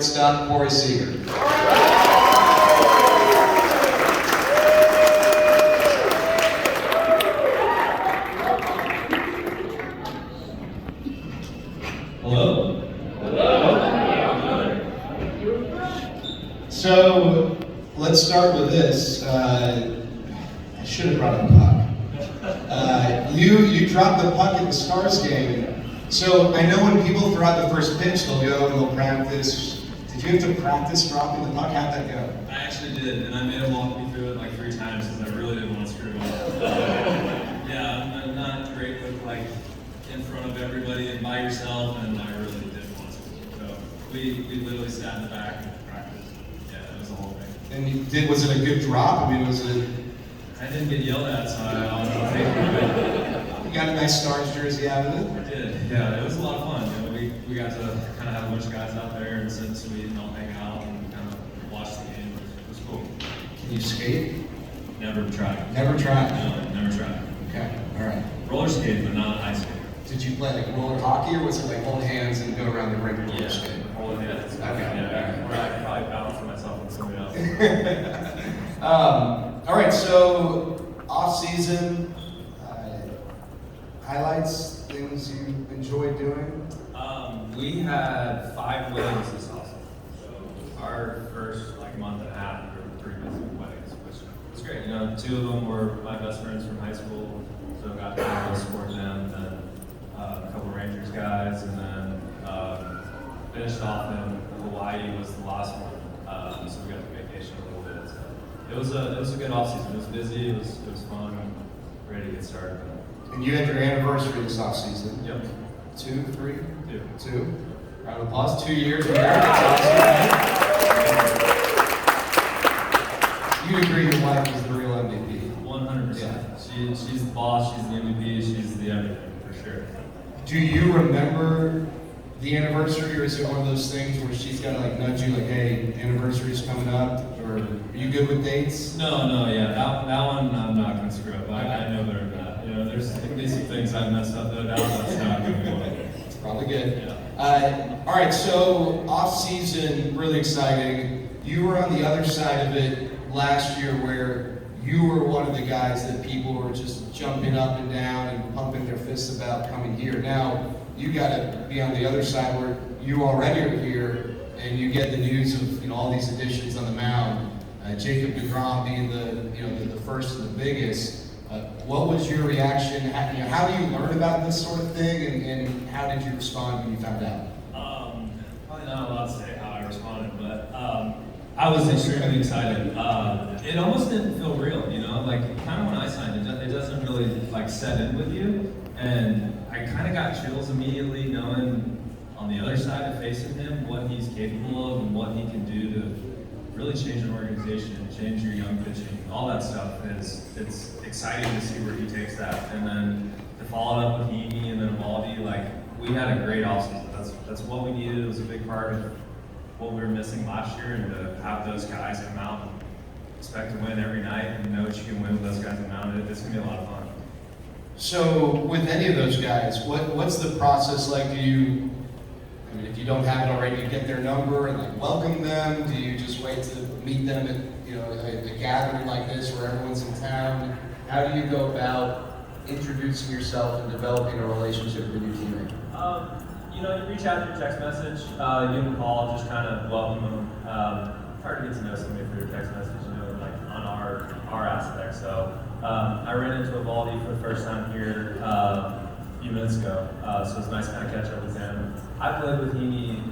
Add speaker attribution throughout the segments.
Speaker 1: Stop Corey Seager.
Speaker 2: Hello.
Speaker 1: So let's start with this. I should have brought a puck. You dropped the puck at the Stars game. So I know when people throw out the first pitch, they'll go and they'll practice. Did you have to practice dropping the puck? How'd that go?
Speaker 2: I actually did, and I made him walk me through it like 3 times because I really didn't want to screw it up. Yeah, I'm not great with like in front of everybody and by yourself, and I really didn't want to. So we literally sat in the back and practiced. Yeah, it was the whole thing.
Speaker 1: And was it a good drop? I mean, was it?
Speaker 2: I didn't get yelled at, so I'll take it.
Speaker 1: You got a nice Stars jersey out of it?
Speaker 2: I did. Yeah, it was a lot of fun. You know, we got to kind of have a bunch of guys out there and sit sweet and all hang out and kind of watch the game. It was cool.
Speaker 1: Can you skate?
Speaker 2: Never tried.
Speaker 1: Never tried?
Speaker 2: No, never tried.
Speaker 1: Okay, all right.
Speaker 2: Roller skate, but not ice skate.
Speaker 1: Did you play like roller hockey, or was it like hold hands and go around the rink and roller skate?
Speaker 2: Roller hands.
Speaker 1: Okay.
Speaker 2: Yeah, or I could probably balance myself on somebody else.
Speaker 1: All right, so off season, highlights, things you enjoy doing?
Speaker 2: We had 5 weddings this offseason. So our first like month and a half, we were pretty busy with weddings, which was great. You know, 2 of them were my best friends from high school, so got to go support them. Then a couple Rangers guys, and then finished off in Hawaii was the last one. So we got to vacation a little bit. So it was a good off season. It was busy. It was fun. Ready to get started.
Speaker 1: And you had your anniversary this off season.
Speaker 2: Yep.
Speaker 1: 2, 3?
Speaker 2: 2.
Speaker 1: 2. Round of applause. 2 years in marriage. That's awesome. You'd agree your wife is the real MVP.
Speaker 2: 100%. Yeah. She's the boss. She's the MVP. She's the everything for sure.
Speaker 1: Do you remember the anniversary, or is it one of those things where she's got to like nudge you, like, "Hey, anniversary's coming up," or are you good with dates?
Speaker 2: No, yeah, that one I'm not gonna screw up. I know better than that. You know, there's gonna be some things I've messed up though. That's not gonna be one.
Speaker 1: It's probably good.
Speaker 2: Yeah.
Speaker 1: All right, so off season, really exciting. You were on the other side of it last year, where you were one of the guys that people were just jumping up and down and pumping their fists about coming here. Now you got to be on the other side where you already are here, and you get the news of all these additions on the mound. Jacob deGrom being the first and the biggest. What was your reaction? How do you learn about this sort of thing, and how did you respond when you found out?
Speaker 2: Probably not allowed to say how I responded, but I was extremely excited. It almost didn't feel real, you know, like kind of when I signed it doesn't really like set in with you, and I kind of got chills immediately knowing on the other side of facing him what he's capable of and what he can do to really change an organization, change your young pitching, all that stuff. It's exciting to see where he takes that, and then to follow it up with Heaney and then Evaldi, like we had a great offseason. That's what we needed. It was a big part of what we were missing last year, and to have those guys come out and expect to win every night and know that you can win with those guys on the mound, it's gonna be a lot of fun.
Speaker 1: So with any of those guys, what's the process like? Do you, if you don't have it already, you get their number and like welcome them? Do you just wait to meet them at a gathering like this where everyone's in town? How do you go about introducing yourself and developing a relationship with your teammate?
Speaker 3: You reach out through text message, give them a call, just kind of welcome them. Hard to get to know somebody through text message, like on our aspect. So I ran into Evaldi for the first time here a few minutes ago, so it's nice to kind of catch up with him. I played with Heaney,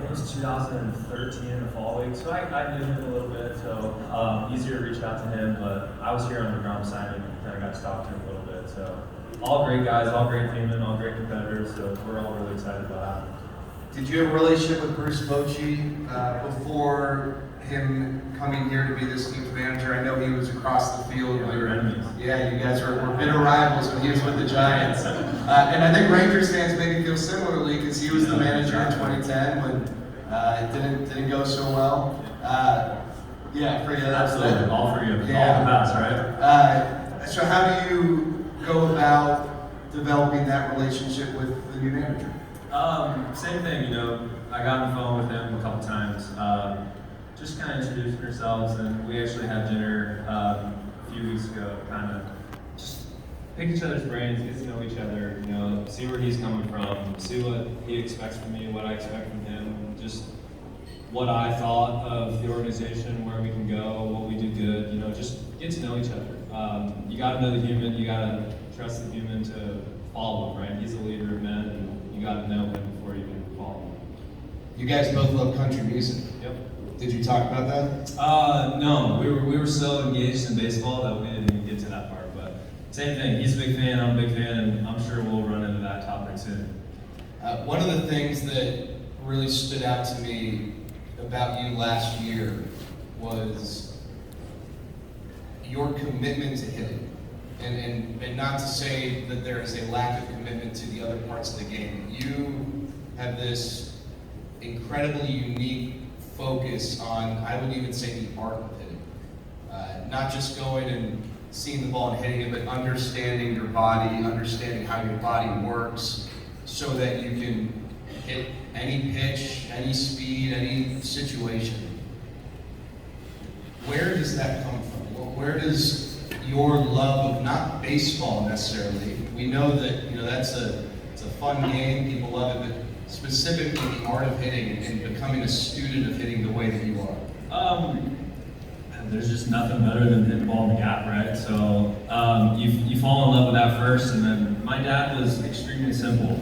Speaker 3: it was 2013 in the fall week, so I knew him a little bit, so easier to reach out to him, but I was here on the ground signing and kind of got to talk to him a little bit. So all great guys, all great teammen, all great competitors, so we're all really excited about that.
Speaker 1: Did you have a relationship with Bruce Bochy before him coming here to be this team's manager? I know he was across the field.
Speaker 2: We were enemies.
Speaker 1: Yeah, you guys were bitter rivals when he was with the Giants. And I think Rangers fans maybe feel similarly, because he was the manager in 2010 when it didn't go so well. Yeah, for you.
Speaker 2: Absolutely, all for you.
Speaker 1: Yeah.
Speaker 2: All the best, right?
Speaker 1: So how do you go about developing that relationship with the new manager?
Speaker 2: Same thing, I got on the phone with him a couple times, just kind of introducing ourselves, and we actually had dinner a few weeks ago, kind of just pick each other's brains, get to know each other, you know, see where he's coming from, see what he expects from me, what I expect from him, just what I thought of the organization, where we can go, what we do good, you know, just get to know each other. You got to know the human, you got to trust the human to follow him, right? He's a leader of men, and you got to know him before you can follow him.
Speaker 1: You guys both love country music.
Speaker 2: Yep.
Speaker 1: Did you talk about that?
Speaker 2: No, we were so engaged in baseball that we didn't even get to that part. But same thing. He's a big fan. I'm a big fan, and I'm sure we'll run into that topic soon.
Speaker 1: One of the things that really stood out to me about you last year was your commitment to hitting. And not to say that there is a lack of commitment to the other parts of the game. You have this incredibly unique focus on, I would even say, the art of hitting. Not just going and seeing the ball and hitting it, but understanding your body, understanding how your body works, so that you can hit any pitch, any speed, any situation. Where does that come from? Well, where does your love of not baseball necessarily? We know that it's a fun game, people love it, but specifically the art of hitting and becoming a student of hitting the way that you are.
Speaker 2: There's just nothing better than hitting the ball in the gap, right? So you fall in love with that first, and then my dad was extremely simple.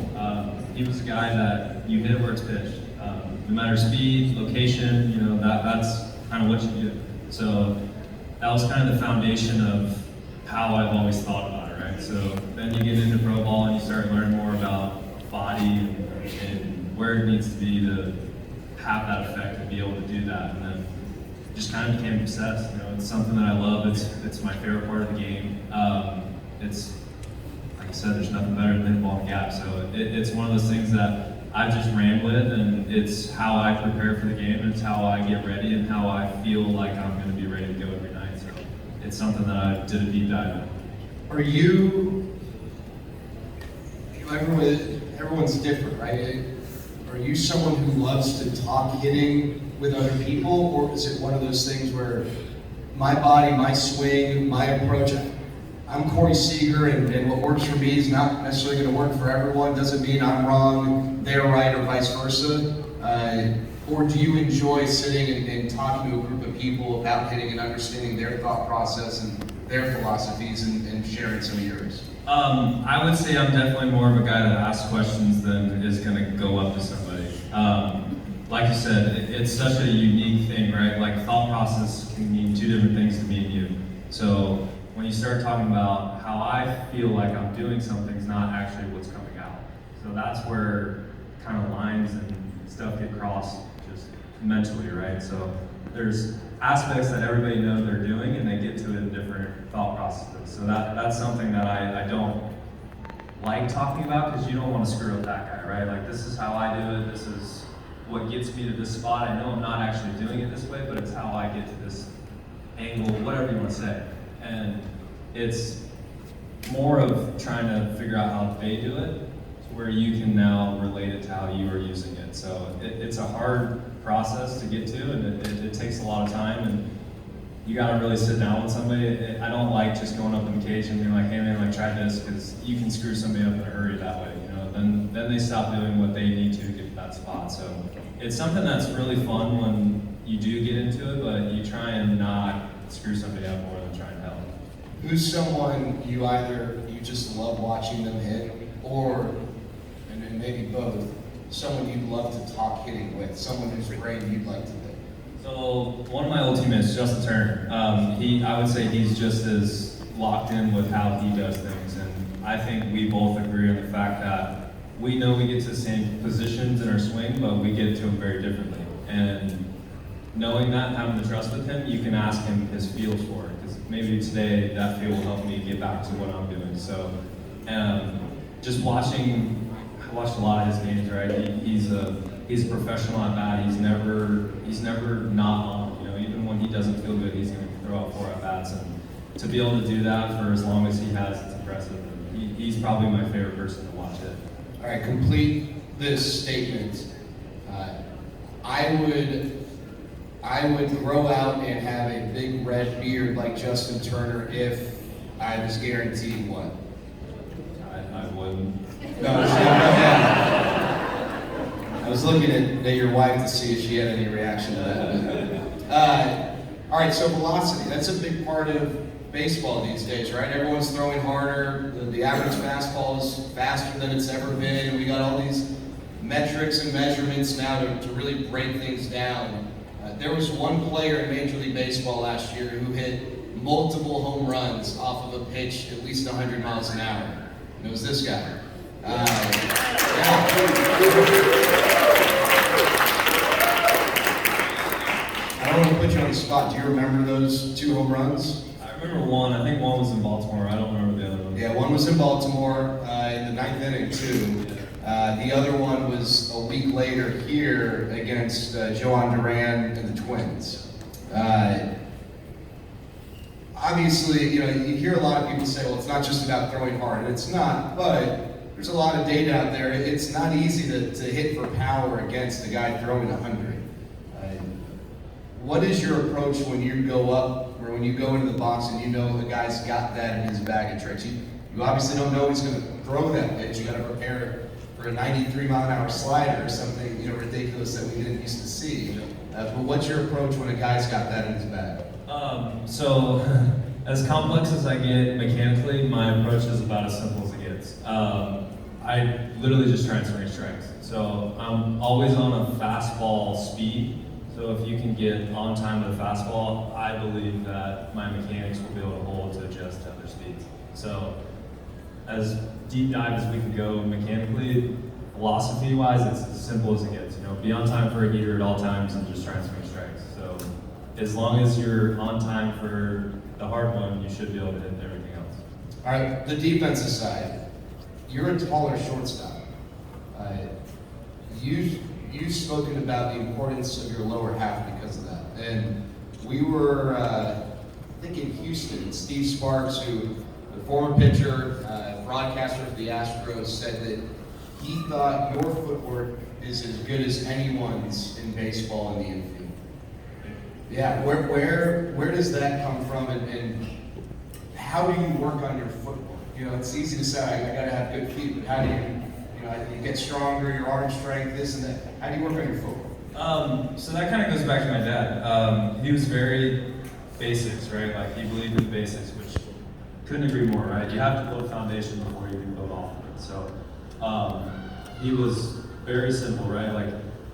Speaker 2: He was a guy that you hit where it's pitched. No matter speed, location, you know, that's kind of what you do. So that was kind of the foundation of how I've always thought about it, right? So then you get into pro ball and you start learning more about body and where it needs to be to have that effect and be able to do that. And then just kind of became obsessed. You know, it's something that I love. It's my favorite part of the game. It's like I said, there's nothing better than hitting the ball in the gap. So it's one of those things that I've just ran with, and it's how I prepare for the game, and it's how I get ready, and how I feel like I'm going to be ready to go every night. So it's something that I did a deep dive in.
Speaker 1: Are you everyone's different, right? Are you someone who loves to talk hitting with other people, or is it one of those things where my body, my swing, my approach, I'm Corey Seager, and what works for me is not necessarily going to work for everyone. Doesn't mean I'm wrong, they're right, or vice versa. Or do you enjoy sitting and talking to a group of people about hitting and understanding their thought process and their philosophies and sharing some of yours?
Speaker 2: I would say I'm definitely more of a guy that asks questions than is going to go up to somebody. Like you said, it's such a unique thing, right? Like thought process can mean two different things to me and you. So when you start talking about how I feel like I'm doing something is not actually what's coming out. So that's where kind of lines and stuff get crossed just mentally, right? So there's aspects that everybody knows they're doing, and they get to it in different thought processes. So that's something that I don't like talking about, because you don't want to screw up that guy, right? Like, this is how I do it, this is what gets me to this spot. I know I'm not actually doing it this way, but it's how I get to this angle, whatever you want to say. And it's more of trying to figure out how they do it, to where you can now relate it to how you are using it. So it's a hard process to get to, and it takes a lot of time, and you gotta really sit down with somebody. I don't like just going up in the cage and being like, hey man, like try this, because you can screw somebody up in a hurry that way, you know. Then they stop doing what they need to get to that spot. So it's something that's really fun when you do get into it, but you try and not screw somebody up more than trying to help.
Speaker 1: Who's someone you just love watching them hit, or, and maybe both, someone you'd love to talk hitting with, someone whose brain you'd like to hit?
Speaker 2: So one of my old teammates, Justin Turner, I would say he's just as locked in with how he does things, and I think we both agree on the fact that we know we get to the same positions in our swing, but we get to them very differently. And knowing that and having the trust with him, you can ask him his feels for it, because maybe today that feel will help me get back to what I'm doing. So just watching, I watched a lot of his games, right? He's a professional at bat. He's never not on. You know, even when he doesn't feel good, he's going to throw out 4 at bats, and to be able to do that for as long as he has, it's impressive. He's probably my favorite person to watch it.
Speaker 1: All right, complete this statement. I would grow out and have a big red beard like Justin Turner if I was guaranteed one.
Speaker 2: I wouldn't.
Speaker 1: No, I was looking at your wife to see if she had any reaction to that. All right, so velocity, that's a big part of baseball these days, right? Everyone's throwing harder. The average fastball is faster than it's ever been, and we got all these metrics and measurements now to really break things down. There was one player in Major League Baseball last year who hit multiple home runs off of a pitch at least 100 miles an hour. And it was this guy. I don't want to put you on the spot. Do you remember those 2 home runs?
Speaker 2: I remember one. I think one was in Baltimore. I don't remember the other one.
Speaker 1: Yeah, one was in Baltimore in the 9th inning too. The other one was a week later here against Joan Duran and the Twins. Obviously, you hear a lot of people say, well, it's not just about throwing hard, and it's not, but there's a lot of data out there. It's not easy to hit for power against a guy throwing 100. What is your approach when you go up, or when you go into the box and you know the guy's got that in his bag of tricks? You obviously don't know he's going to throw that pitch. You got to prepare for a 93-mile-an-hour slider or something, ridiculous that we didn't used to see. But what's your approach when a guy's got that in his bag?
Speaker 2: So, as complex as I get mechanically, my approach is about as simple as it gets. I literally just try and swing strikes. So I'm always on a fastball speed. So if you can get on time with a fastball, I believe that my mechanics will be able to hold to adjust to other speeds. So as deep dive as we can go mechanically, philosophy-wise, it's as simple as it gets. Be on time for a heater at all times and just try and swing strikes. So as long as you're on time for the hard one, you should be able to hit everything else.
Speaker 1: All right, the defensive side. You're a taller shortstop. You've spoken about the importance of your lower half because of that. And we were, I think in Houston, Steve Sparks, who, the former pitcher, broadcaster of the Astros, said that he thought your footwork is as good as anyone's in baseball in the infield. Yeah, where does that come from, and how do you work on your footwork? It's easy to say, I gotta have good feet, but how do you get stronger, your arm strength, this and that? How do you work on your footwork?
Speaker 2: So that kind of goes back to my dad. He was very basics, right? Like he believed in basics, which couldn't agree more, right? You have to build a foundation before you can build off of it. So he was very simple, right? Like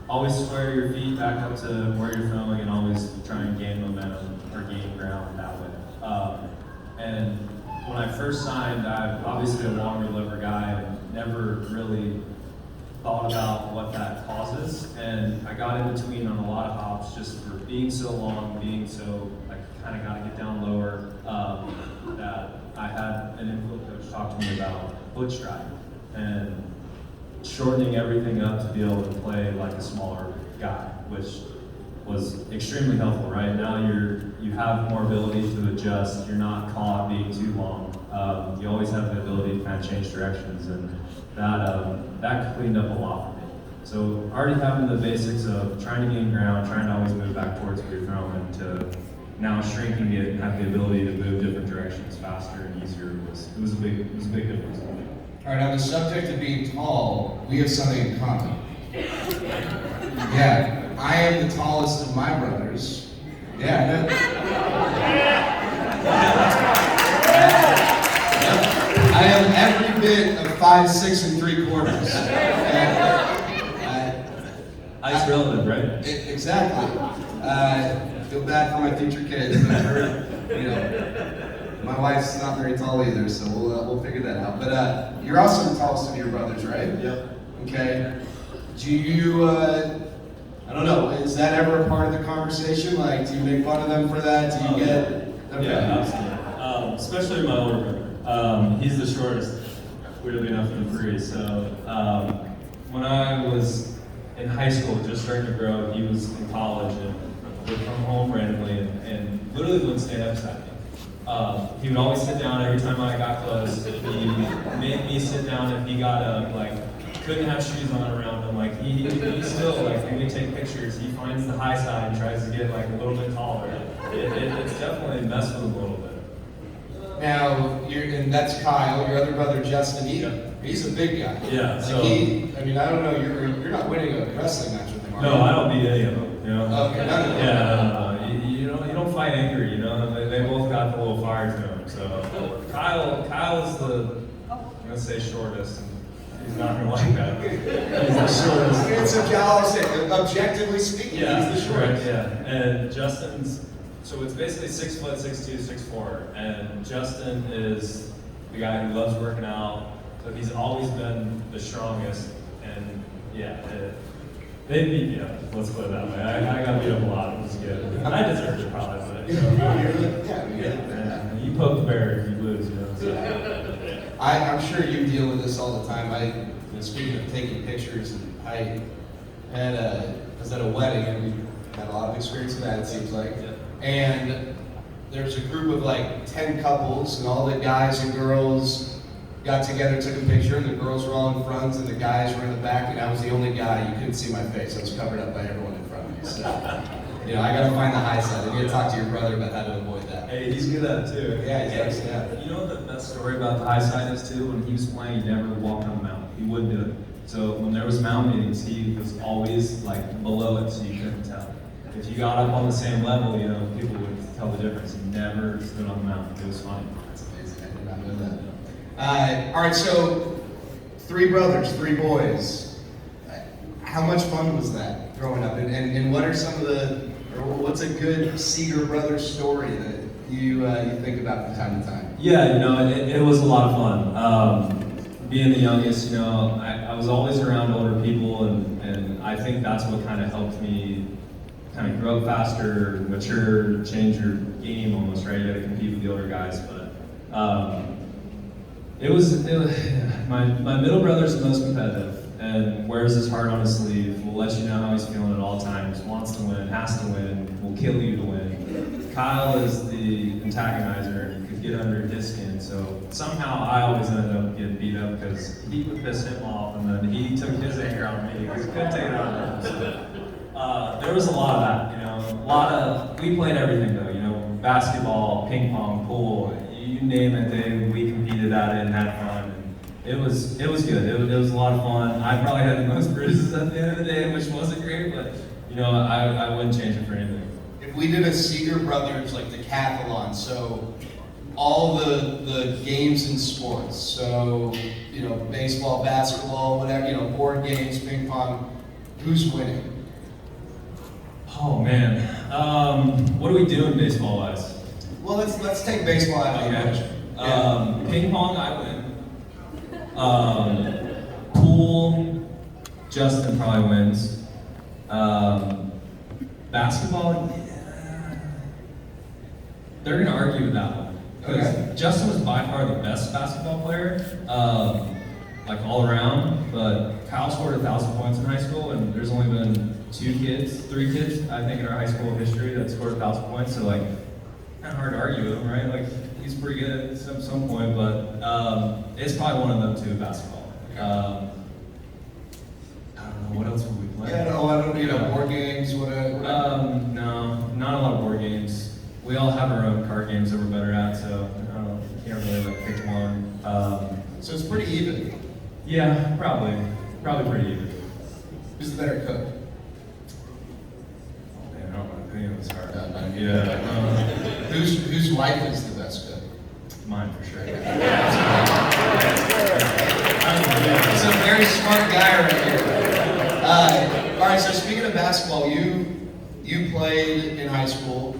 Speaker 2: always square your feet back up to where you're throwing and always try and gain momentum or gain ground that way. And when I first signed, I'm obviously a long reliever guy and never really thought about what that causes. And I got in between on a lot of hops just for being so long, being so, kind of got to get down lower, that I had an infield coach talk to me about foot stride and shortening everything up to be able to play like a smaller guy, which was extremely helpful, right? Now you have more ability to adjust. You're not caught being too long. You always have the ability to kind of change directions, and that cleaned up a lot for me. So already having the basics of trying to gain ground, trying to always move back towards where you're throwing, to now shrinking it and have the ability to move different directions faster and easier was a big difference.
Speaker 1: All right, on the subject of being tall, we have something in common. Yeah. I am the tallest of my brothers. Yeah. I am every bit of 5'6" and 3/4.
Speaker 2: Ice relative, right?
Speaker 1: Exactly. Feel bad for my future kids. My wife's not very tall either, so we'll figure that out. But you're also the tallest of your brothers, right?
Speaker 2: Yep.
Speaker 1: Okay. Do you? I don't know. Is that ever a part of the conversation? Like, do you make fun of them for that? Do you get? Okay.
Speaker 2: Yeah, absolutely. Especially my older brother. He's the shortest, weirdly enough, in the three. So when I was in high school, just starting to grow, he was in college and would come home randomly and literally wouldn't stand up beside me. He would always sit down every time I got close. He'd make me sit down if he got up. Like couldn't have shoes on around him. Like he still, like when we take pictures, he finds the high side and tries to get like a little bit taller. It's definitely messed with him a little bit.
Speaker 1: Now, and that's Kyle, your other brother Justin. He's a big guy.
Speaker 2: Yeah.
Speaker 1: Like
Speaker 2: So
Speaker 1: I mean, I don't know. You're not winning a wrestling match with him, are you?
Speaker 2: no, I don't beat any of them. You know.
Speaker 1: Okay, none of them.
Speaker 2: Yeah. You don't fight angry. You know. They both got the little fire to them. So Kyle's the I'm gonna say shortest. He's not gonna like that. He's the shortest.
Speaker 1: It's objectively speaking,
Speaker 2: Yeah,
Speaker 1: he's the shortest.
Speaker 2: right, yeah. And Justin's, so it's basically 6 foot, 6'2", 6'4", and Justin is the guy who loves working out. So he's always been the strongest, and yeah, they beat me up. Let's put it that way. I got beat up a lot. It was good. And I deserved it probably, but yeah, you poke the bear, you lose. You know. So.
Speaker 1: I'm sure you deal with this all the time. Speaking of taking pictures, I was at a wedding and we had a lot of experience with that, it seems like.
Speaker 2: Yeah.
Speaker 1: And there's a group of like 10 couples, and all the guys and girls got together, took a picture, and the girls were all in front and the guys were in the back, and I was the only guy. You couldn't see my face. I was covered up by everyone in front of me. So, I gotta find the high side. I need to talk to your brother about how to avoid that.
Speaker 2: Hey, he's good at it too.
Speaker 1: Yeah, he's excellent. Yeah.
Speaker 2: You know what the best story about the high side is too? When he was playing, he never walked on the mountain. He wouldn't do it. So when there was mound meetings, he was always like below it, so you couldn't tell. If you got up on the same level, people would tell the difference. He never stood on the mountain. It was funny.
Speaker 1: That's amazing. I did not know that. All right, so 3 brothers, 3 boys. How much fun was that growing up? And what are some of what's a good Seager brothers story that you think about from time to time?
Speaker 2: Yeah, it was a lot of fun. Being the youngest, I was always around older people, and I think that's what kind of helped me kind of grow up faster, mature, change your game almost, right? You got to compete with the older guys, but it was my middle brother's the most competitive and wears his heart on his sleeve, will let you know how he's feeling at all times, wants to win, has to win, will kill you to win. Kyle is the antagonizer and could get under his skin, so somehow I always ended up getting beat up because he would piss him off and then he took his anger on me because he couldn't take it on him. So, there was a lot of that, we played everything though, basketball, ping pong, pool, you name it, we competed at it and had fun. It was good. It was a lot of fun. I probably had the most bruises at the end of the day, which wasn't great, but I wouldn't change it for anything.
Speaker 1: If we did a Seager Brothers like decathlon, so all the games in sports, so baseball, basketball, whatever, board games, ping pong, who's winning?
Speaker 2: Oh man, what are we doing baseball wise?
Speaker 1: Well, let's take baseball out of the equation.
Speaker 2: Ping pong, I win. Pool, Justin probably wins. Basketball, they're gonna argue with that one. Because Justin was by far the best basketball player, like all around, but Kyle scored 1,000 points in high school, and there's only been 3 kids, I think, in our high school history that scored 1,000 points, so like, kind of hard to argue with him, right? Like, he's pretty good at some point, but it's probably one of them too, basketball. I don't know, what else would we play?
Speaker 1: Yeah, no, I don't, board games, whatever.
Speaker 2: No, not a lot of board games. We all have our own card games that we're better at, so I don't know, can't really pick one.
Speaker 1: So it's pretty even.
Speaker 2: Yeah, probably pretty even.
Speaker 1: Who's the better cook?
Speaker 2: Oh man, I don't know, opinion was hard.
Speaker 1: Yeah. Whose wife is the best cook?
Speaker 2: Mine for sure.
Speaker 1: He's a very smart guy right here. All right, so speaking of basketball, you played in high school.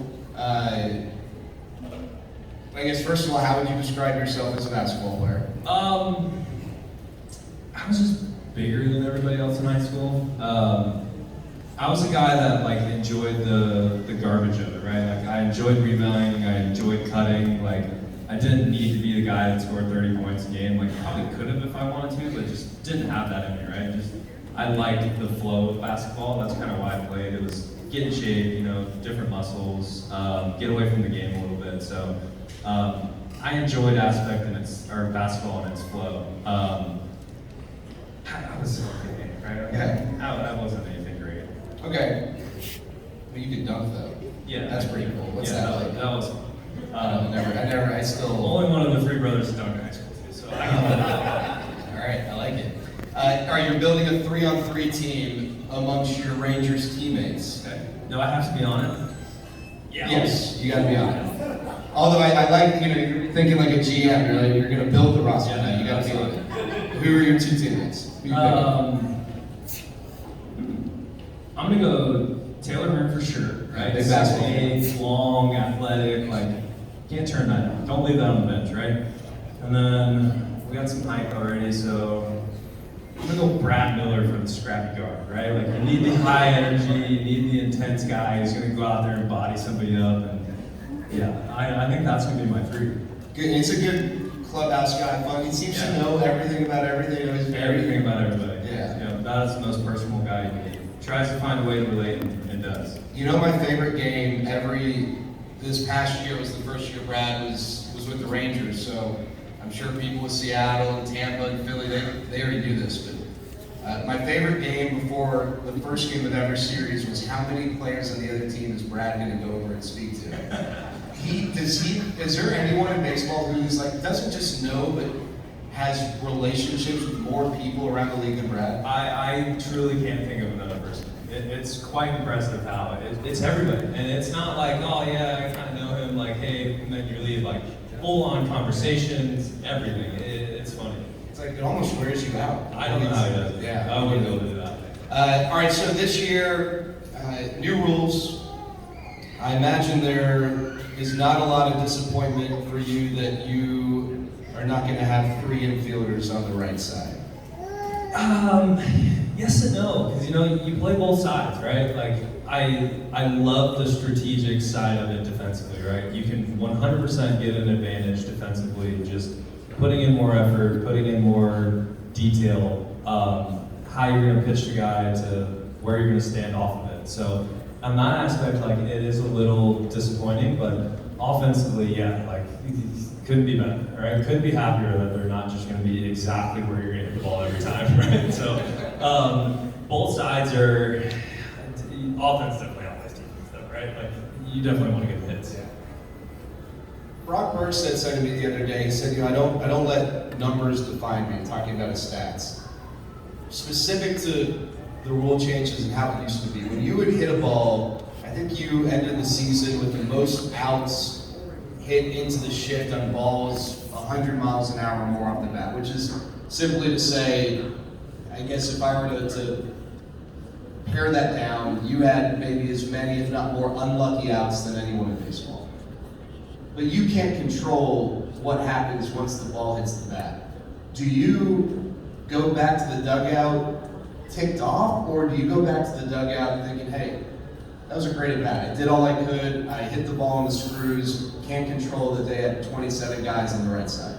Speaker 1: I guess first of all, how would you describe yourself as a basketball player?
Speaker 2: I was just bigger than everybody else in high school. I was a guy that like enjoyed the garbage of it, right? Like I enjoyed rebounding, I enjoyed cutting. Like I didn't need to be the guy that scored 30 points a game. Like probably could have if I wanted to, but just didn't have that in me, right? I liked the flow of basketball. That's kind of why I played. It was get in shape, different muscles, get away from the game a little bit. So I enjoyed basketball and its flow. I was okay, right?
Speaker 1: Yeah.
Speaker 2: I wasn't anything great.
Speaker 1: Okay. Well, you could dunk though.
Speaker 2: Yeah.
Speaker 1: That's pretty cool. What's
Speaker 2: yeah,
Speaker 1: that like?
Speaker 2: That was fun.
Speaker 1: I still.
Speaker 2: Only one of the three brothers to dunk in high school too, so I can
Speaker 1: All right, I like it. All right, you're building a 3-on-3 team amongst your Rangers teammates.
Speaker 2: Okay. Do I have to be on it? Yeah.
Speaker 1: Yes, you gotta be on it. Although I like, you're thinking like a GM, you're gonna build the roster.
Speaker 2: Yeah,
Speaker 1: No, you gotta be on
Speaker 2: absolutely.
Speaker 1: it. Who are your two teammates? Who you
Speaker 2: I'm gonna go Taylor Hearn for sure, right?
Speaker 1: Big basketball.
Speaker 2: 6'8", long, athletic, like can't turn that down. Don't leave that on the bench, right? And then we got some height already, so I'm gonna go Brad Miller for the scrappy guard, right? Like you need the high energy, you need the intense guy who's gonna go out there and body somebody up, and yeah, I think that's gonna be my three.
Speaker 1: Good. It's a good clubhouse guy. Fun. He seems to know everything about everything. He's
Speaker 2: Everything about everybody.
Speaker 1: Yeah.
Speaker 2: That's the most personal guy you can be. Tries to find a way to relate and does.
Speaker 1: You know, my favorite game this past year was the first year Brad was with the Rangers. So I'm sure people with Seattle and Tampa and Philly, they already do this. But my favorite game before the first game of every series was how many players on the other team is Brad going to go over and speak to? Is there anyone in baseball who's like, doesn't just know, but has relationships with more people around the league than Brad?
Speaker 2: I truly can't think of another person. It's quite impressive how it's everybody. And it's not like, oh yeah, I kind of know him, like, hey, and then you leave, like, full-on conversations, everything. It's funny.
Speaker 1: It's like, it almost wears you out.
Speaker 2: I don't know how he does it.
Speaker 1: Yeah.
Speaker 2: I wouldn't be able to do that.
Speaker 1: All right, so this year, new rules. I imagine there is not a lot of disappointment for you that you are not going to have 3 infielders on the right side.
Speaker 2: Yes and no, because you play both sides, right? Like I love the strategic side of it defensively, right? You can 100% get an advantage defensively, just putting in more effort, putting in more detail, how you're going to pitch the guy to where you're going to stand off of it. So on that aspect, like it is a little disappointing, but offensively, yeah, like couldn't be better, right? Couldn't be happier that they're not just going to be exactly where you're going to hit the ball every time, right? So both sides are offense definitely outplays defense, though, right? Like you definitely want to get hits.
Speaker 1: Yeah. Brock Burke said something to me the other day. He said, I don't let numbers define me. I'm talking about his stats. Specific to the rule changes and how it used to be. When you would hit a ball, I think you ended the season with the most outs hit into the shift on balls 100 miles an hour or more off the bat, which is simply to say, I guess if I were to pare that down, you had maybe as many, if not more, unlucky outs than anyone in baseball. But you can't control what happens once the ball hits the bat. Do you go back to the dugout ticked off, or do you go back to the dugout thinking, hey, that was a great at bat. I did all I could. I hit the ball on the screws. Can't control that they had 27 guys on the right side.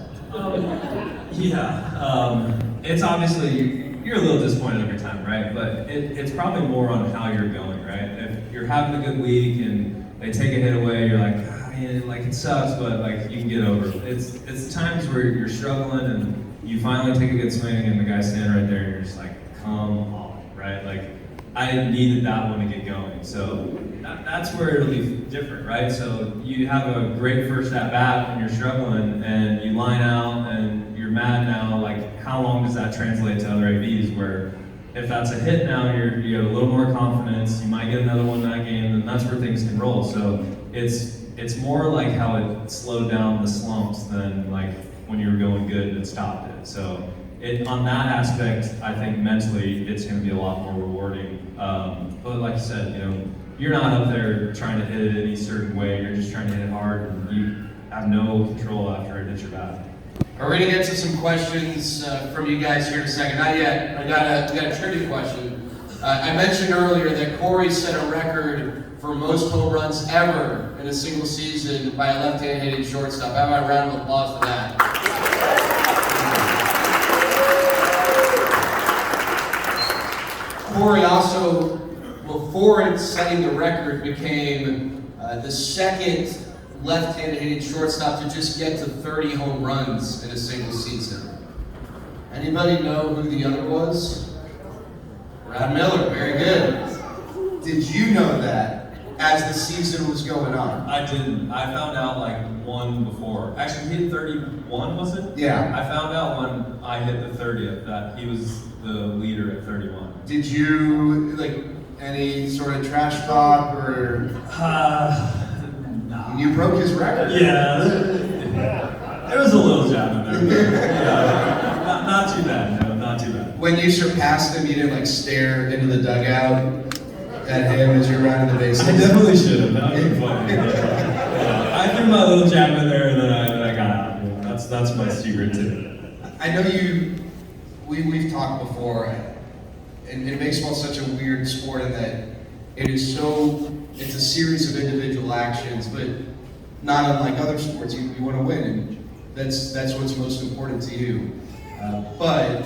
Speaker 2: It's obviously, you're a little disappointed every time, right? But it's probably more on how you're going, right? If you're having a good week and they take a hit away, you're like, man, like it sucks, but like you can get over it. It's times where you're struggling and you finally take a good swing and the guy's standing right there and you're just like, come on, right? Like, I needed that one to get going. So that's where it'll be different, right? So you have a great first at bat and you're struggling and you line out and you're mad now, like how long does that translate to other ABs where if that's a hit now, you have a little more confidence, you might get another one that game, and that's where things can roll. So it's more like how it slowed down the slumps than like when you were going good and it stopped it. So on that aspect, I think mentally it's going to be a lot more rewarding. But like I said, you're not up there trying to hit it any certain way. You're just trying to hit it hard, and you have no control after it hits your bat.
Speaker 1: We're going to get to some questions from you guys here in a second. Not yet. I got a trivia question. I mentioned earlier that Corey set a record for most home runs ever in a single season by a left-hand hitting shortstop. How about a round of applause for that? Corey also, before setting the record, became the second left-handed hitting shortstop to just get to 30 home runs in a single season. Anybody know who the other was? Brad Miller, very good. Did you know that as the season was going on?
Speaker 2: I didn't. I found out like one before. Actually, he hit 31, was it?
Speaker 1: Yeah.
Speaker 2: I found out when I hit the 30th that he was the leader at 31.
Speaker 1: Did you, like, any sort of trash talk or?
Speaker 2: No.
Speaker 1: You broke his record.
Speaker 2: Yeah. There was a little jab in there. Yeah. Not too bad. No, not too bad.
Speaker 1: When you surpassed him, you didn't like stare into the dugout at him as you're rounding the bases.
Speaker 2: I definitely should have. That would be funny. I threw my little jab in there and then I got out. That's my secret too.
Speaker 1: I know we've talked before, and baseball's such a weird sport in that it's a series of individual actions, but not unlike other sports, you want to win, and that's what's most important to you. But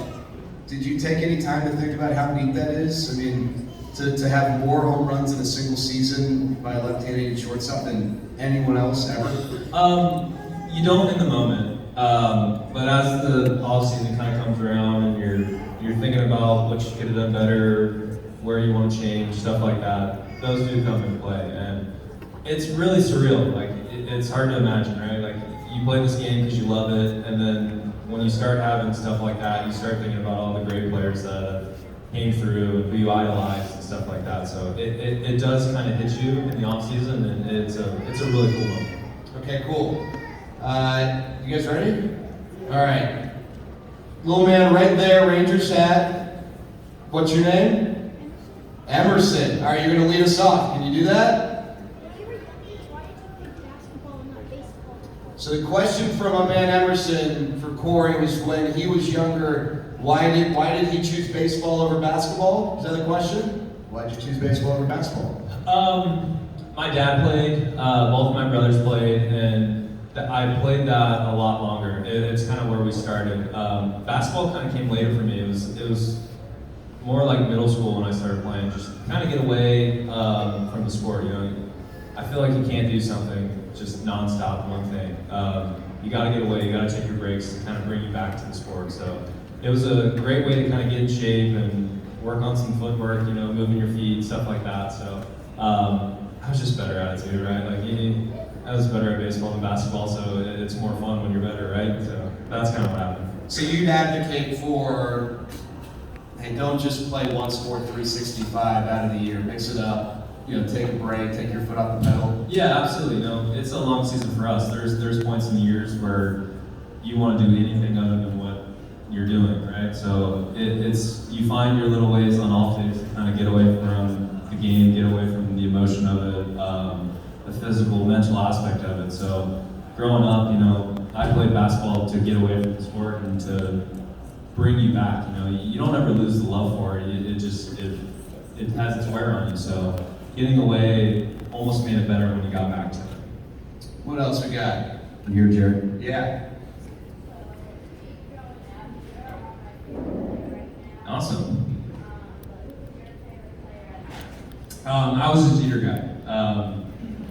Speaker 1: did you take any time to think about how neat that is? I mean, to have more home runs in a single season by a left-handed shortstop than anyone else ever?
Speaker 2: You don't in the moment, but as the off season kind of comes around and you're thinking about what you could have done better, where you want to change, stuff like that, those do come into play, and it's really surreal. Like it's hard to imagine, right? Like you play this game because you love it, and then when you start having stuff like that, you start thinking about all the great players that came through and who you idolized and stuff like that. So it does kind of hit you in the off season, and it's a really cool moment.
Speaker 1: Okay, cool. You guys ready? All right. Little man right there, Rangers hat. What's your name? Emerson. All right, you're going to lead us off. Can you do that? So the question from my man Emerson for Corey was when he was younger, why did he choose baseball over basketball? Is that the question? Why did you choose baseball over basketball?
Speaker 2: My dad played, both of my brothers played, and I played that a lot longer. It's kind of where we started. Basketball kind of came later for me. It was more like middle school when I started playing, just kind of get away from the sport. You know, I feel like you can't do something just nonstop, one thing. You got to get away. You got to take your breaks to kind of bring you back to the sport. So it was a great way to kind of get in shape and work on some footwork. You know, moving your feet, stuff like that. So I was just better at it too, right? Like I was better at baseball than basketball, so it's more fun when you're better, right? So that's kind of what happened.
Speaker 1: So you'd advocate for, hey, don't just play one sport 365 out of the year. Mix it up. You know, take a break, take your foot off the pedal.
Speaker 2: Yeah, absolutely. You know, it's a long season for us. There's points in the years where you want to do anything other than what you're doing, right? So it's you find your little ways on off days to kind of get away from the game, get away from the emotion of it, the physical, mental aspect of it. So growing up, you know, I played basketball to get away from the sport and to bring you back. You know, you don't ever lose the love for it. It has its wear on you. So getting away almost made it better when you got back to it.
Speaker 1: What else we got?
Speaker 2: Here, Jared.
Speaker 1: Yeah.
Speaker 2: Awesome. I was a Seager guy.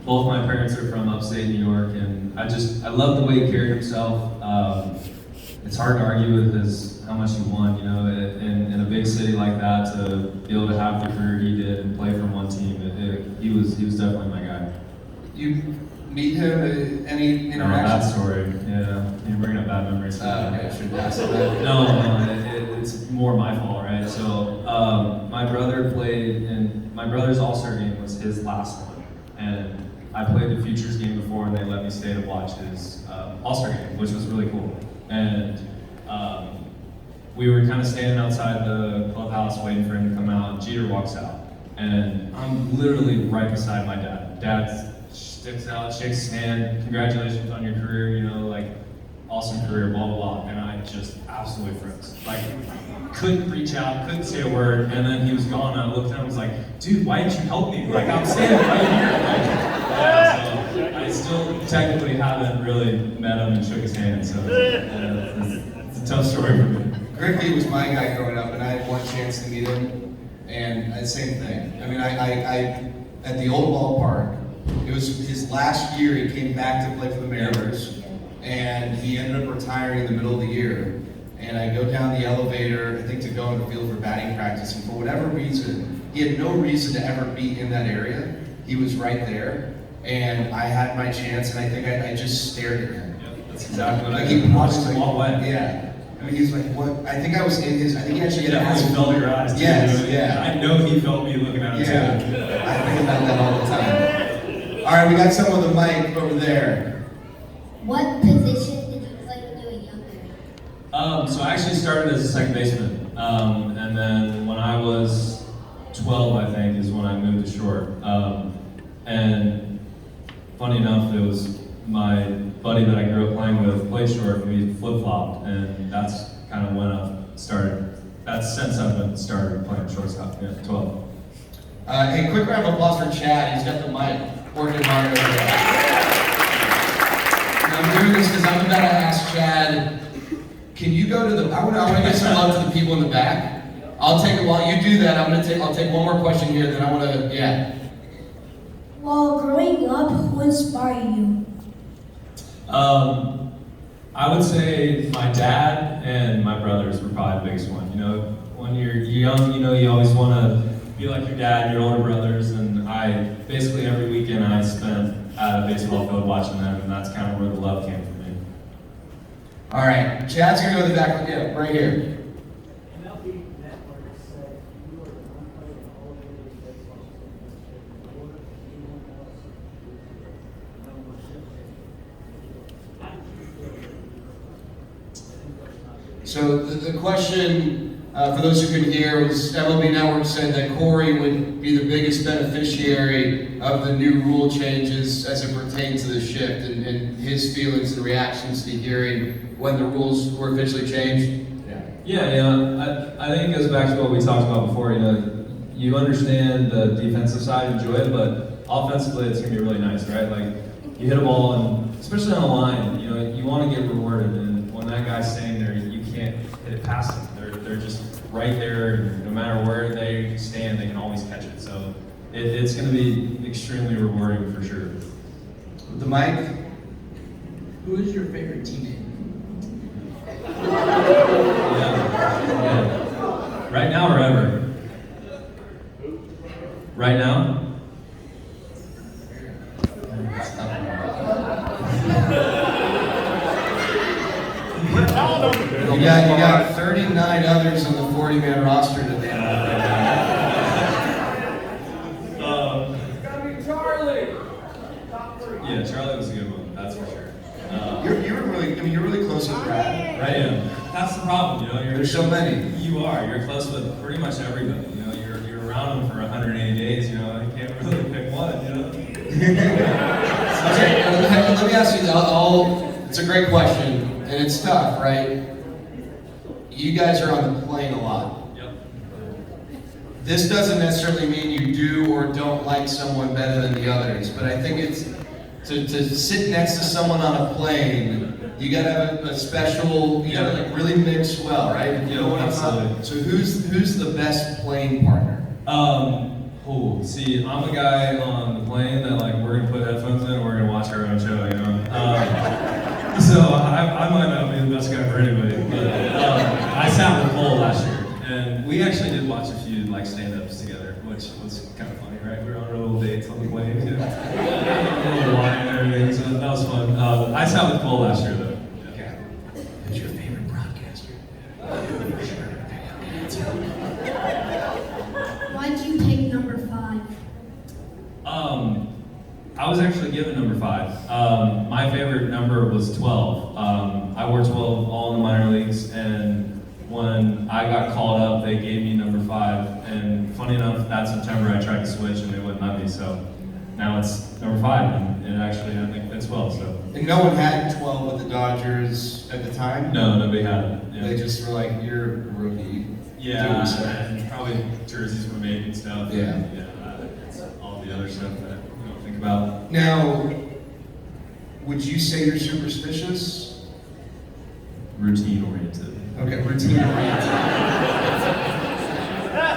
Speaker 2: Both my parents are from upstate New York, and I love the way he carried himself. It's hard to argue with how much he won, you know, in a big city like that, to be able to have the career he did and play from one team. He was definitely my guy.
Speaker 1: You meet him at any interaction?
Speaker 2: No, that story, yeah. You're bringing up bad memories.
Speaker 1: Okay, I should ask that.
Speaker 2: No, it's more my fault, right? So my brother played, and my brother's All-Star game was his last one, and I played the Futures game before, and they let me stay to watch his All-Star game, which was really cool. And we were kind of standing outside the clubhouse waiting for him to come out, and Jeter walks out, and I'm literally right beside my dad. Dad sticks out, shakes his hand, congratulations on your career, you know, like, awesome career, blah, blah, blah. And I just absolutely froze. Like, couldn't reach out, couldn't say a word, and then he was gone, and I looked at him and was like, dude, why didn't you help me? Like, I'm standing right here. Like, so I still technically haven't really met him and shook his hand, so it's a tough story for me.
Speaker 1: Griffey was my guy growing up, and I had one chance to meet him, and same thing. I mean, I at the old ballpark, it was his last year. He came back to play for the Mariners, and he ended up retiring in the middle of the year. and I go down the elevator, I think to go in the field for batting practice, and for whatever reason, he had no reason to ever be in that area. He was right there, and I had my chance, and I think I just stared at him.
Speaker 2: Yep, that's exactly what I
Speaker 1: Like
Speaker 2: did.
Speaker 1: he watched
Speaker 2: Walked
Speaker 1: like,
Speaker 2: a long way.
Speaker 1: yeah. I mean, he's like, what? I think I was in his, I think he actually had
Speaker 2: Definitely
Speaker 1: asked
Speaker 2: felt your eyes too.
Speaker 1: Yes,
Speaker 2: you know?
Speaker 1: yeah.
Speaker 2: I know he felt me looking at him
Speaker 1: Yeah,
Speaker 2: too.
Speaker 1: I think about that all the time. All right, we got someone with a mic over there.
Speaker 4: What position did you play when you were younger?
Speaker 2: So I actually started as a second baseman, and then when I was 12, I think, is when I moved to short. And funny enough, it was my buddy that I grew up playing with played short, and we flip-flopped, and that's kind of when I started. That's since I've started playing shortstop. Yeah, 12.
Speaker 1: Hey, quick round of applause for Chad. He's got the mic working hard over there. And I'm doing this because I'm about to ask Chad, can you go to the, I want to give some love to the people in the back. I'll take, while you do that, I'll take one more question here, then I want to, yeah.
Speaker 4: While growing up, who inspired you?
Speaker 2: I would say my dad and my brothers were probably the biggest one. You know, when you're young, you know, you always want to be like your dad, your older brothers, and I basically every weekend I spent at a baseball field watching them, and that's kind of where the love came from me.
Speaker 1: All right, Chad's gonna go to the back, yeah, right here. So the question, for those who couldn't hear, was MLB Network said that Corey would be the biggest beneficiary of the new rule changes as it pertains to the shift, and his feelings and reactions to hearing when the rules were officially changed.
Speaker 2: Yeah. I think it goes back to what we talked about before. You know, you understand the defensive side, enjoy it, but offensively, it's gonna be really nice, right? Like you hit a ball, and especially on the line, you know, you want to get rewarded, and when that guy's standing there, you can't hit it past them. They're just right there, and no matter where they stand, they can always catch it. So it's going to be extremely rewarding for sure.
Speaker 1: With the mic, who is your favorite teammate?
Speaker 2: Yeah. Right now or ever? Right now?
Speaker 1: You got 39 others on the 40-man roster today.
Speaker 2: Yeah, Charlie was a good one, that's for sure.
Speaker 1: You're really close with Brad.
Speaker 2: Right, yeah. That's the problem, you know.
Speaker 1: There's so many.
Speaker 2: You are. You're close with pretty much everybody. You know, you're around them for 180 days. You know, you can't really pick one. You know.
Speaker 1: Okay, let me ask you. It's a great question, and it's tough, right? You guys are on the plane a lot.
Speaker 2: Yep.
Speaker 1: This doesn't necessarily mean you do or don't like someone better than the others, but I think it's to sit next to someone on a plane. You gotta have a special. You gotta like really mix well, right? You know what I'm
Speaker 2: Absolutely.
Speaker 1: So who's the best plane partner?
Speaker 2: See, I'm a guy on the plane that like we're gonna put headphones in and we're gonna watch our own show, you know. So I might not be the best guy for anybody, but I sat with Cole last year, and we actually did watch a few like stand-ups together, which was kind of funny, right? We were on our little dates on the plane, too. A little wine and everything, so that was fun. I sat with Cole last year, though.
Speaker 1: Okay. Who's your favorite broadcaster?
Speaker 4: Why did you pick number 5?
Speaker 2: I was actually given number 5. My favorite number was 12. I wore 12 all in the minor leagues, and when I got called up, they gave me number 5. And funny enough, that September I tried to switch and they wouldn't let me, so now it's number 5, and it actually I think fits well. So.
Speaker 1: And no one had 12 with the Dodgers at the time?
Speaker 2: No, nobody had it. Yeah.
Speaker 1: They just were like, you're a rookie.
Speaker 2: Yeah, and probably jerseys were made and stuff.
Speaker 1: Yeah.
Speaker 2: And, it's all the other stuff that you don't think about.
Speaker 1: Now, would you say you're superstitious?
Speaker 2: Routine oriented.
Speaker 1: Okay, routine oriented.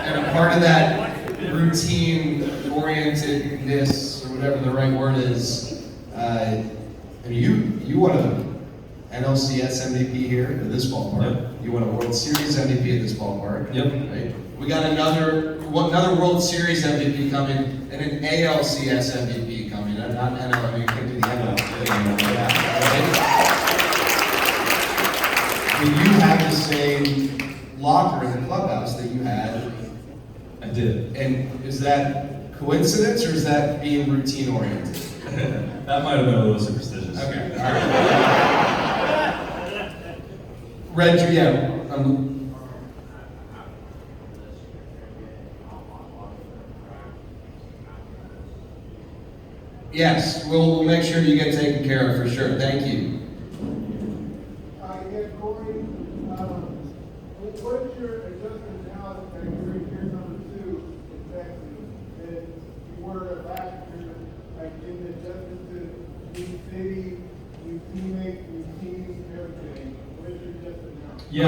Speaker 1: And a part of that routine orientedness, or whatever the right word is, I mean, you won an NLCS MVP here at this ballpark.
Speaker 2: Yep.
Speaker 1: You won a World Series MVP at this ballpark.
Speaker 2: Yep.
Speaker 1: Right? We got another World Series MVP coming and an ALCS MVP coming. Not NL. I mean, you can't do the NL. Right? You have the same locker in the clubhouse that you had.
Speaker 2: I did.
Speaker 1: And is that coincidence or is that being routine oriented?
Speaker 2: That might have been a little superstitious.
Speaker 1: Okay. All right. Red, yeah. Yes, we'll make sure you get taken care of for sure. Thank you.
Speaker 5: Yeah, Corey, what's your adjustment now that you're in year number 2 in Texas? And you were last year, like in the adjustment to new city, new teammates, new team, everything. What's your adjustment now?
Speaker 2: Yeah.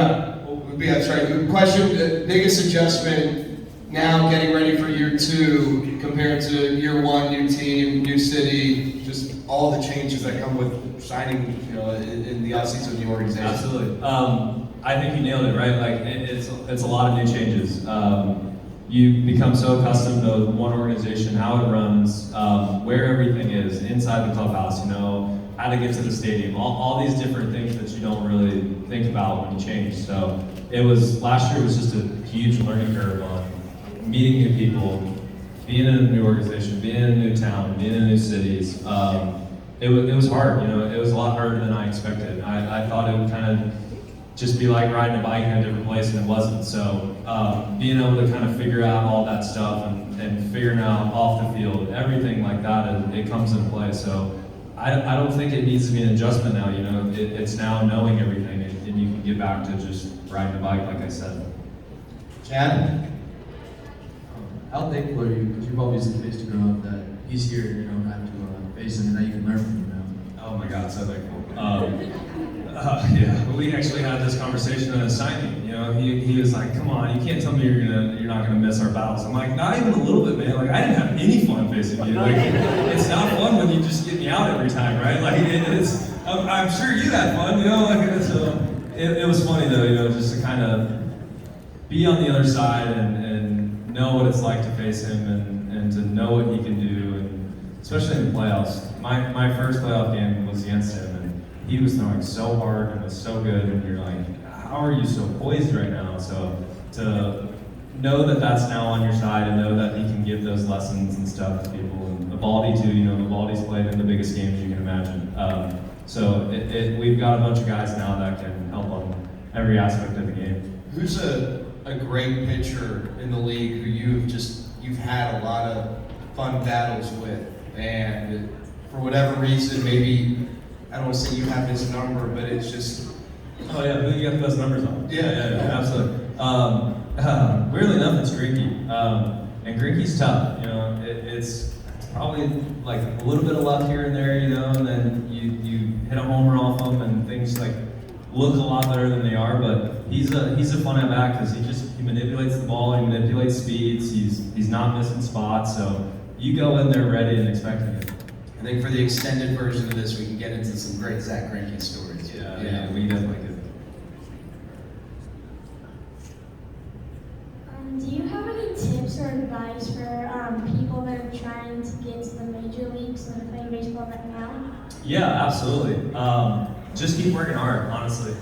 Speaker 1: Yeah, that's right. The question, the biggest adjustment now getting ready for year 2 compared to year 1, new team, new city, just all the changes that come with signing, in the offseason of the organization.
Speaker 2: Absolutely. I think you nailed it, right? Like it's a lot of new changes. You become so accustomed to one organization, how it runs, where everything is inside the clubhouse. How to get to the stadium, all these different things that you don't really think about when you change. So last year was just a huge learning curve on meeting new people, being in a new organization, being in a new town, being in new cities. It was hard, it was a lot harder than I expected. I thought it would kind of just be like riding a bike in a different place, and it wasn't. So being able to kind of figure out all that stuff and figuring out off the field, everything like that, it comes into play. So I don't think it needs to be an adjustment now, it's now knowing everything, and you can get back to just riding a bike, like I said.
Speaker 1: Chad?
Speaker 6: How thankful are you, because you've obviously faced a grown up, that he's here and you don't have to face him, and now you can learn from him now?
Speaker 2: Oh my God, so thankful. Yeah, we actually had this conversation at a signing. He was like, "Come on, you can't tell me you're not gonna miss our battles." I'm like, "Not even a little bit, man. Like, I didn't have any fun facing you. Like, it's not fun when you just get me out every time, right? Like, I'm sure you had fun, Like, so it was funny though, just to kind of be on the other side and know what it's like to face him and to know what he can do, and especially in the playoffs. My first playoff game was against him, and he was throwing so hard and was so good, and you're like, how are you so poised right now? So to know that that's now on your side and know that he can give those lessons and stuff to people, and Evaldi too, Evaldi's played in the biggest games you can imagine. So we've got a bunch of guys now that can help on every aspect of the game.
Speaker 1: Who's a great pitcher in the league who you've had a lot of fun battles with, and for whatever reason, maybe, I don't want to say you have his number, but it's just...
Speaker 2: Oh yeah, who you got the best numbers on?
Speaker 1: Yeah,
Speaker 2: absolutely. Weirdly enough, it's Greinke. And Greinke's tough, it's probably like a little bit of luck here and there, and then you hit a homer off him and things like look a lot better than they are, but he's a fun at bat because he manipulates the ball, he manipulates speeds, he's not missing spots, so you go in there ready and expecting it.
Speaker 1: I think for the extended version of this, we can get into some great Zach Greinke stories.
Speaker 2: Yeah, we definitely could.
Speaker 7: Do you have any tips or advice for people that are trying to get to the major leagues and are playing baseball right now?
Speaker 2: Yeah, absolutely. Just keep working hard, honestly.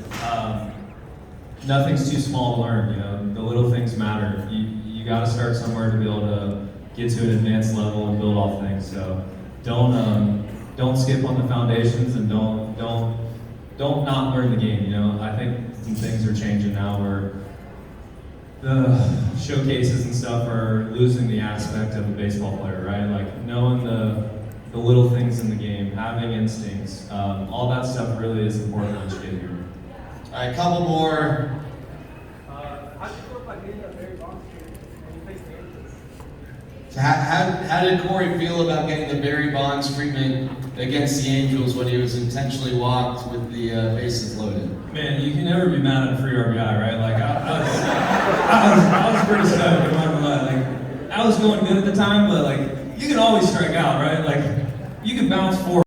Speaker 2: Nothing's too small to learn, the little things matter. You got to start somewhere to be able to get to an advanced level and build off things. So don't skip on the foundations, and don't not learn the game. I think some things are changing now where the showcases and stuff are losing the aspect of a baseball player, right? Like knowing the little things in the game, having instincts, all that stuff really is important once you get here.
Speaker 1: All right, a couple more.
Speaker 5: How do you feel about getting a very long series when you face the Angels?
Speaker 1: So how did Corey feel about getting the Barry Bonds treatment against the Angels when he was intentionally walked with the bases loaded?
Speaker 2: Man, you can never be mad at a free RBI, right? Like I was pretty stoked, I'm not gonna lie. Like I was going good at the time, but like you can always strike out, right? Like you can bounce forward.